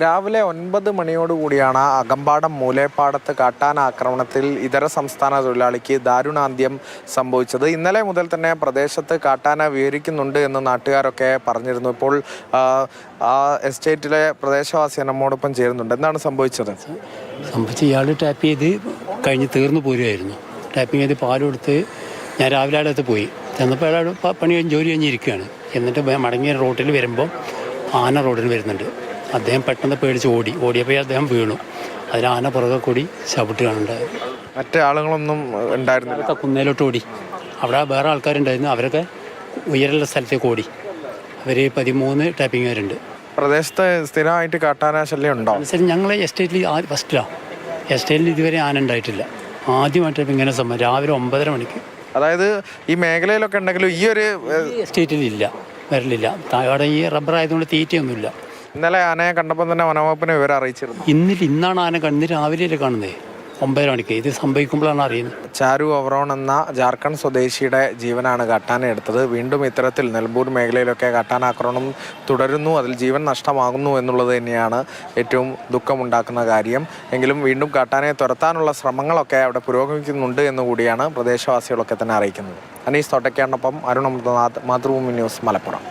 രാവിലെ 9 മണിയോടുകൂടിയാണ് അകമ്പാടം മൂലേപ്പാടത്ത് കാട്ടാനാക്രമണത്തിൽ ഇതര സംസ്ഥാന തൊഴിലാളിക്ക് ദാരുണാന്ത്യം സംഭവിച്ചത്. ഇന്നലെ മുതൽ തന്നെ പ്രദേശത്ത് കാട്ടാന വിഹരിക്കുന്നുണ്ട് എന്ന് നാട്ടുകാരൊക്കെ പറഞ്ഞിരുന്നു. ഇപ്പോൾ ആ എസ്റ്റേറ്റിലെ പ്രദേശവാസി നമ്മോടൊപ്പം ചേരുന്നുണ്ട്. എന്താണ് സംഭവിച്ചത്? ഇയാൾ ടാപ്പ് ചെയ്ത് കഴിഞ്ഞ് തീർന്നു പോരുമായിരുന്നു. ടാപ്പിങ് ചെയ്ത് പാൽ കൊടുത്ത് ഞാൻ രാവിലെ അടുത്ത് പോയി ചെന്നപ്പോൾ അയാൾ പണി ജോലി കഴിഞ്ഞിരിക്കുകയാണ്. എന്നിട്ട് മടങ്ങിയ റോഡിൽ വരുമ്പോൾ ആന റോഡിൽ വരുന്നുണ്ട്. അദ്ദേഹം പെട്ടെന്ന് പേടിച്ച് ഓടിയപ്പോൾ അദ്ദേഹം വീണു. അതിൽ ആന പുറകെ കൂടി ചവിട്ടുകയാണുണ്ടായത്. മറ്റു ആളുകളൊന്നും ഉണ്ടായിരുന്നില്ല. കുന്നേലോട്ട് ഓടി. അവിടെ വേറെ ആൾക്കാരുണ്ടായിരുന്നു. അവരൊക്കെ ഉയരുള്ള സ്ഥലത്തേക്ക് ഓടി. അവർ 13 ടാപ്പിങ്ങുകാരുണ്ട്. പ്രദേശത്ത് സ്ഥിരമായിട്ട് കാട്ടാന ശല്യം ഉണ്ടോ? ഞങ്ങൾ എസ്റ്റേറ്റിൽ ഫസ്റ്റിലാണ്. എസ്റ്റേറ്റിൽ ഇതുവരെ ആന ഉണ്ടായിട്ടില്ല. ആദ്യമായിട്ട് ഇങ്ങനെ സമയം രാവിലെ 9:30 മണിക്ക്. അതായത് ഈ മേഖലയിലൊക്കെ ഉണ്ടെങ്കിലും ഈ ഒരു എസ്റ്റേറ്റിലില്ല, വരലില്ല. അവിടെ ഈ റബ്ബർ ആയതുകൊണ്ട് തീറ്റയൊന്നുമില്ല. ഇന്നലെ ആനയെ കണ്ടപ്പോൾ തന്നെ വനവകുപ്പിനെ വിവരം അറിയിച്ചിരുന്നു. ഇന്നാണ് ആന കണ്ടിട്ട് രാവിലെ കാണുന്നത് 9:30 മണിക്ക്. ഇത് സംഭവിക്കുമ്പോഴാണ് അറിയുന്നത്. ചാരു അവറോൺ എന്ന ജാർഖണ്ഡ് സ്വദേശിയുടെ ജീവനാണ് കാട്ടാന എടുത്തത്. വീണ്ടും ഇത്തരത്തിൽ നെൽബൂർ മേഖലയിലൊക്കെ കാട്ടാനാക്രമണം തുടരുന്നു. അതിൽ ജീവൻ നഷ്ടമാകുന്നു എന്നുള്ളത് തന്നെയാണ് ഏറ്റവും ദുഃഖമുണ്ടാക്കുന്ന കാര്യം. എങ്കിലും വീണ്ടും കാട്ടാനയെ തുരത്താനുള്ള ശ്രമങ്ങളൊക്കെ അവിടെ പുരോഗമിക്കുന്നുണ്ട് എന്നുകൂടിയാണ് പ്രദേശവാസികളൊക്കെ തന്നെ അറിയിക്കുന്നത്. അനീസ് തോട്ടയ്ക്കാടിനൊപ്പം അരുൺ അമൃതനാഥ്, മാതൃഭൂമി ന്യൂസ്, മലപ്പുറം.